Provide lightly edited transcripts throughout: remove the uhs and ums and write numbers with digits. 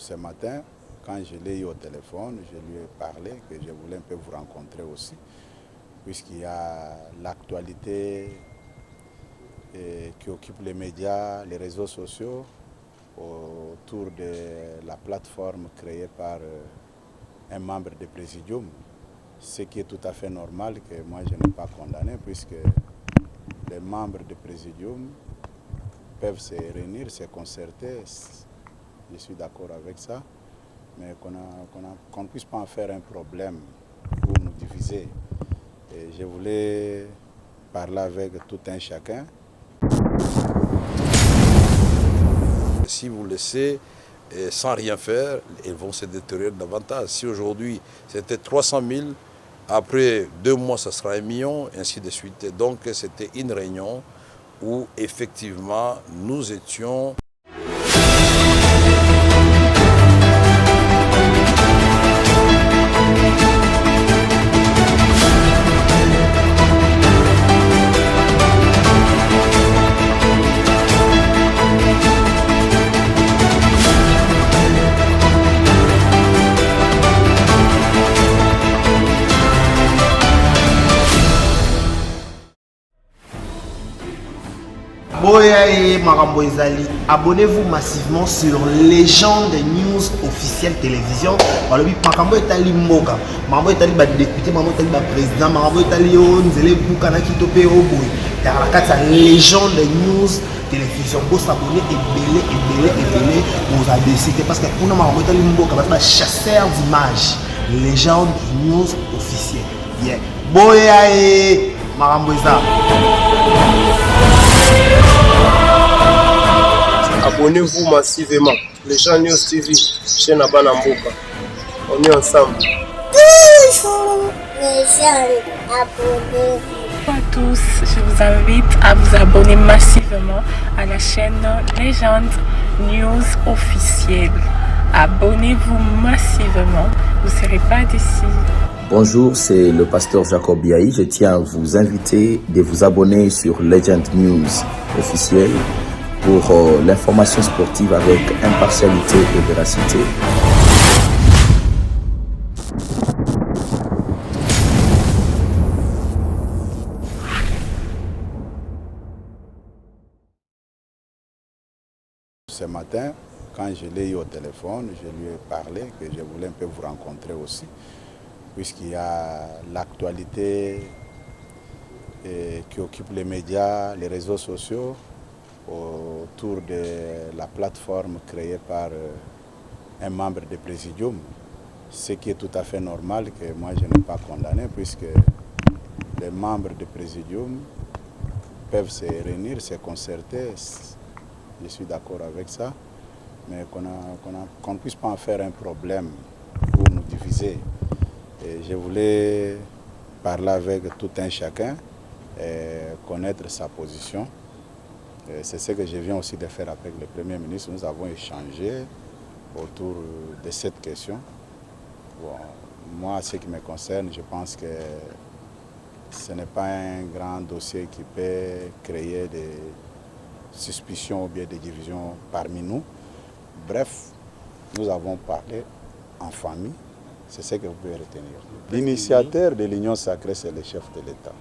Ce matin, quand je l'ai eu au téléphone, je lui ai parlé que je voulais un peu vous rencontrer aussi, puisqu'il y a l'actualité qui occupe les médias, les réseaux sociaux, autour de la plateforme créée par un membre du Présidium, ce qui est tout à fait normal que moi je n'ai pas condamné, puisque les membres du Présidium peuvent se réunir, se concerter, je suis d'accord avec ça, mais qu'on ne puisse pas en faire un problème pour nous diviser. Et je voulais parler avec tout un chacun. Si vous laissez sans rien faire, ils vont se détériorer davantage. Si aujourd'hui c'était 300 000, après 2 mois ça sera 1 million, ainsi de suite. Donc c'était une réunion où effectivement nous étions... Abonnez-vous massivement sur Légende News officielle télévision. Makambo etali mboka, makambo etali ba député, makambo etali ba président, makambo etali o nzele buka na kitope oboy. Car la carte Légende News télévision, vous s'abonner et vous adhérer parce que pour nous makambo etali mboka, ba chasseur d'images. Légende News officielle. Yeah. Boya e makambo eza. Abonnez-vous massivement. Les gens News TV, chaîne à Banamboka. On est ensemble. Bonjour les jeunes, abonnez-vous. Bonjour à tous, je vous invite à vous abonner massivement à la chaîne Légende News officielle. Abonnez-vous massivement, vous ne serez pas déçus. Bonjour, c'est le pasteur Jacob Biaï. Je tiens à vous inviter de vous abonner sur Legend News officielle pour l'information sportive avec impartialité et véracité. Ce matin, quand je l'ai eu au téléphone, je lui ai parlé que je voulais un peu vous rencontrer aussi, puisqu'il y a l'actualité qui occupe les médias, les réseaux sociaux, autour de la plateforme créée par un membre du Présidium, ce qui est tout à fait normal que moi je n'ai pas condamné, puisque les membres du Présidium peuvent se réunir, se concerter, je suis d'accord avec ça, mais qu'on ne puisse pas en faire un problème pour nous diviser. Et je voulais parler avec tout un chacun et connaître sa position. C'est ce que je viens aussi de faire avec le Premier ministre. Nous avons échangé autour de cette question. Bon, moi, ce qui me concerne, je pense que ce n'est pas un grand dossier qui peut créer des suspicions ou bien des divisions parmi nous. Bref, nous avons parlé en famille. C'est ce que vous pouvez retenir. L'initiateur de l'Union sacrée, c'est le chef de l'État.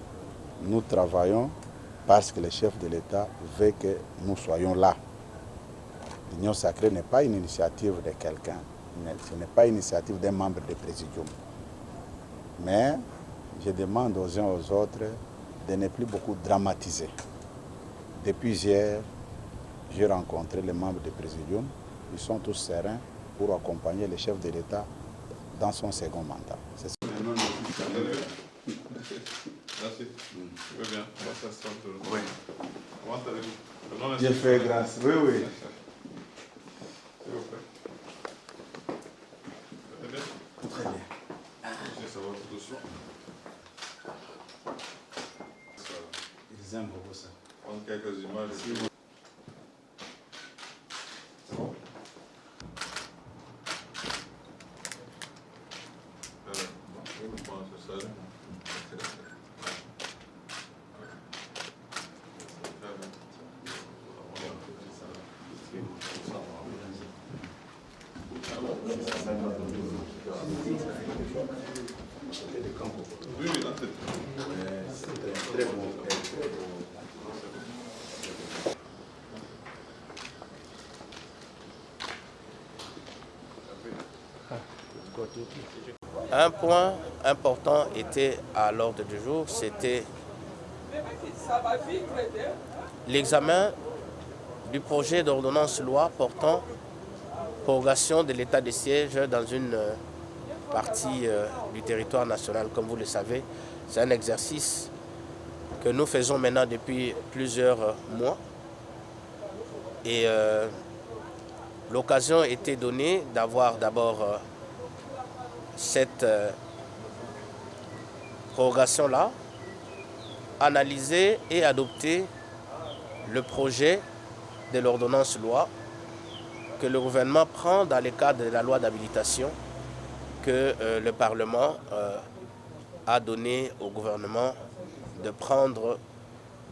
Nous travaillons parce que le chef de l'État veut que nous soyons là. L'Union sacrée n'est pas une initiative de quelqu'un, ce n'est pas une initiative d'un membre du Présidium. Mais je demande aux uns aux autres de ne plus beaucoup dramatiser. Depuis hier, j'ai rencontré les membres du Présidium. Ils sont tous sereins pour accompagner le chef de l'État dans son second mandat. C'est ça. Merci. Je veux bien. Oui. Comment allez-vous? J'ai fait grâce. Oui, oui. S'il vous plaît. Très bien. Très bien. Je vais savoir tout doucement. Ils aiment beaucoup ça. Prendre quelques images. C'est bon? Je pense que ça. Oui, oui, en tête. Très bon. Un point important était à l'ordre du jour, c'était l'examen du projet d'ordonnance loi portant prorogation de l'état de siège dans une partie du territoire national. Comme vous le savez, c'est un exercice que nous faisons maintenant depuis plusieurs mois. Et l'occasion était donnée d'avoir d'abord cette prorogation-là, analyser et adopter le projet de l'ordonnance loi que le gouvernement prend dans le cadre de la loi d'habilitation que le Parlement a donné au gouvernement de prendre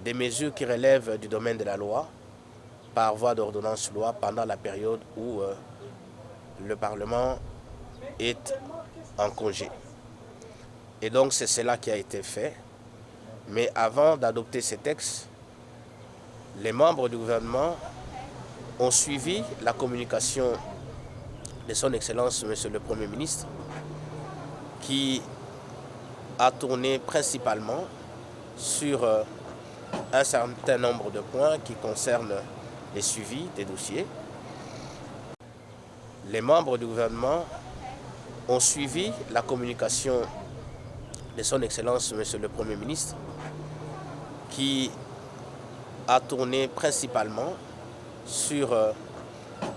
des mesures qui relèvent du domaine de la loi par voie d'ordonnance loi pendant la période où le Parlement est en congé. Et donc c'est cela qui a été fait. Mais avant d'adopter ces textes, les membres du gouvernement ont suivi la communication de son Excellence, Monsieur le Premier ministre, qui a tourné principalement sur un certain nombre de points qui concernent les suivis des dossiers. Les membres du gouvernement ont suivi la communication de son Excellence, Monsieur le Premier ministre, qui a tourné principalement sur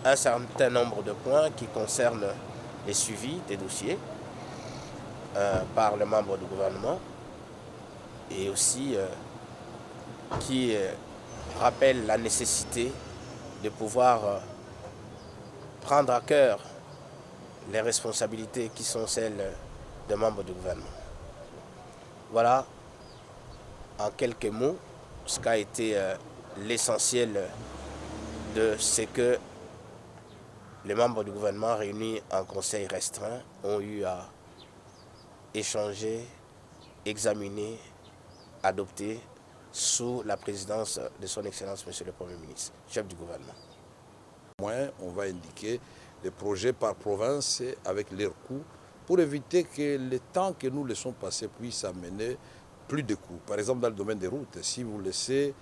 un certain nombre de points qui concernent les suivis des dossiers par les membres du gouvernement et aussi qui rappelle la nécessité de pouvoir prendre à cœur les responsabilités qui sont celles des membres du gouvernement. Voilà, en quelques mots, ce qu'a été l'essentiel de ce que les membres du gouvernement réunis en conseil restreint ont eu à échanger, examiner, adopter sous la présidence de son Excellence, Monsieur le Premier ministre, chef du gouvernement. On va indiquer les projets par province avec leurs coûts pour éviter que le temps que nous laissons passer puisse amener plus de coûts. Par exemple, dans le domaine des routes, si vous laissez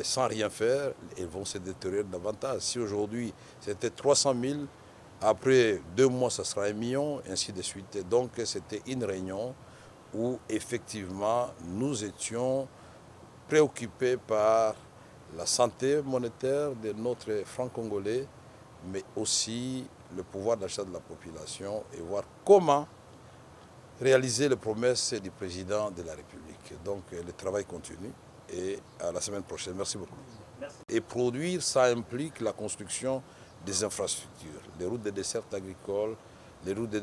sans rien faire, elles vont se détériorer davantage. Si aujourd'hui c'était 300 000, après 2 mois ça sera 1 million, ainsi de suite. Donc c'était une réunion où effectivement nous étions préoccupés par la santé monétaire de notre franc congolais, mais aussi le pouvoir d'achat de la population et voir comment réaliser les promesses du président de la République. Donc le travail continue et à la semaine prochaine. Merci beaucoup. Merci. Et produire, ça implique la construction des infrastructures, les routes de dessert agricole, les routes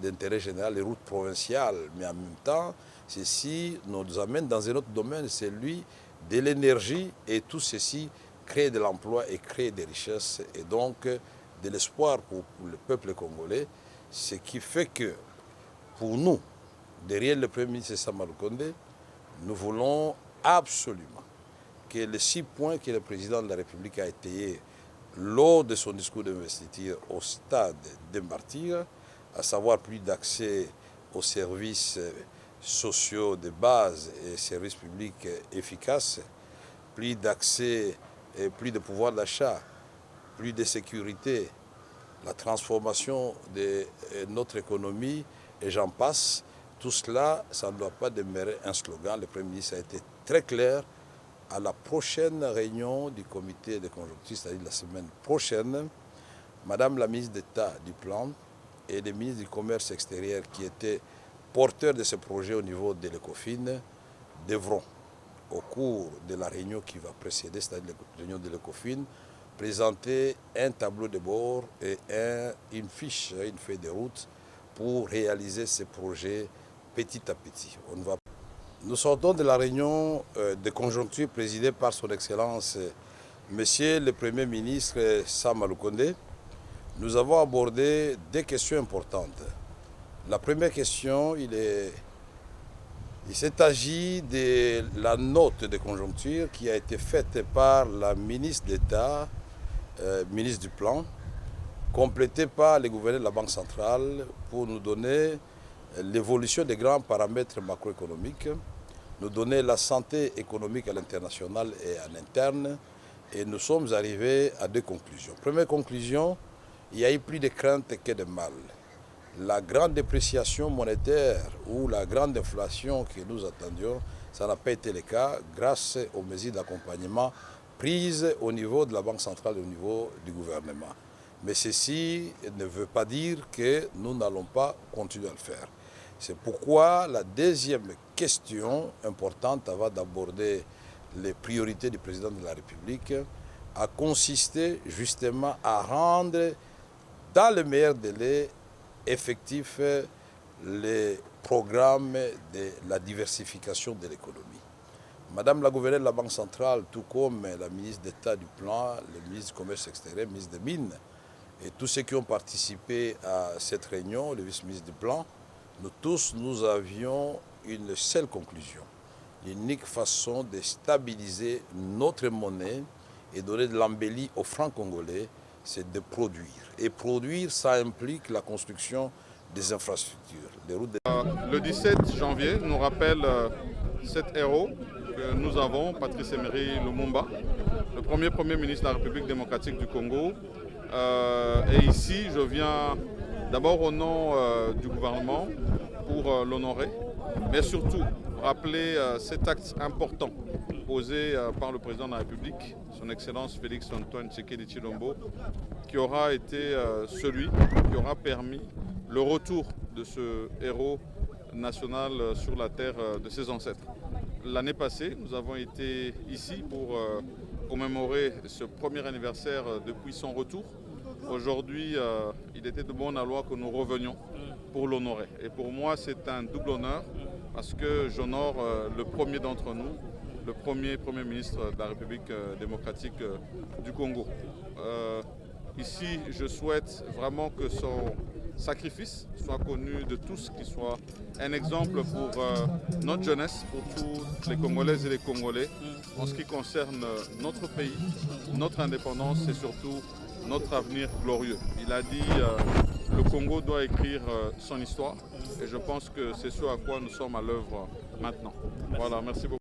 d'intérêt général, les routes provinciales. Mais en même temps, ceci nous amène dans un autre domaine, celui de l'énergie, et tout ceci crée de l'emploi et crée des richesses et donc de l'espoir pour le peuple congolais, ce qui fait que pour nous, derrière le Premier ministre Sama Lukonde, nous voulons absolument que les 6 points que le président de la République a étayés lors de son discours d'investiture au stade des martyrs, à savoir plus d'accès aux services sociaux de base et services publics efficaces, plus d'accès et plus de pouvoir d'achat, plus de sécurité, la transformation de notre économie et j'en passe. Tout cela, ça ne doit pas demeurer un slogan. Le Premier ministre a été très clair. À la prochaine réunion du comité de conjoncture, c'est-à-dire la semaine prochaine, Madame la ministre d'État du Plan et le ministre du Commerce extérieur qui étaient porteurs de ce projet au niveau de l'ECOFIN devront, au cours de la réunion qui va précéder, c'est-à-dire la réunion de l'ECOFIN, présenter un tableau de bord et une fiche, une feuille de route pour réaliser ces projets petit à petit. Nous sortons de la réunion de conjoncture présidée par son Excellence, Monsieur le Premier ministre Sama Lukonde. nous avons abordé des questions importantes. La première question, il s'est agi de la note de conjoncture qui a été faite par la ministre d'État, ministre du Plan, complétée par les gouverneurs de la Banque centrale pour nous donner l'évolution des grands paramètres macroéconomiques, nous donner la santé économique à l'international et à l'interne, et nous sommes arrivés à deux conclusions. Première conclusion, il y a eu plus de crainte que de mal. La grande dépréciation monétaire ou la grande inflation que nous attendions, ça n'a pas été le cas grâce aux mesures d'accompagnement prises au niveau de la Banque centrale et au niveau du gouvernement. Mais ceci ne veut pas dire que nous n'allons pas continuer à le faire. C'est pourquoi la deuxième question importante avant d'aborder les priorités du président de la République a consisté justement à rendre dans le meilleur délai effectif les programmes de la diversification de l'économie. Madame la gouverneure de la Banque centrale, tout comme la ministre d'État du Plan, le ministre du Commerce extérieur, le ministre des Mines, et tous ceux qui ont participé à cette réunion, le vice-ministre du Plan, nous tous, nous avions une seule conclusion. L'unique façon de stabiliser notre monnaie et donner de l'embellie aux francs congolais, c'est de produire. Et produire, ça implique la construction des infrastructures. Des routes Le 17 janvier nous rappelle cet héros que nous avons, Patrice Emery Lumumba, le premier ministre de la République démocratique du Congo. Et ici, je viens d'abord au nom du gouvernement pour l'honorer, mais surtout rappeler cet acte important posé par le président de la République, son Excellence Félix Antoine Tshisekedi Tshilombo, qui aura été celui qui aura permis le retour de ce héros national sur la terre de ses ancêtres. L'année passée, nous avons été ici pour commémorer ce premier anniversaire depuis son retour. Aujourd'hui, il était de bon aloi que nous revenions pour l'honorer. Et pour moi, c'est un double honneur parce que j'honore le premier d'entre nous, le premier ministre de la République démocratique du Congo. Ici, je souhaite vraiment que son sacrifice soit connu de tous, qu'il soit un exemple pour notre jeunesse, pour tous les Congolaises et les Congolais, en ce qui concerne notre pays, notre indépendance et surtout notre avenir glorieux. Il a dit le Congo doit écrire son histoire et je pense que c'est ce à quoi nous sommes à l'œuvre maintenant. Voilà, merci beaucoup.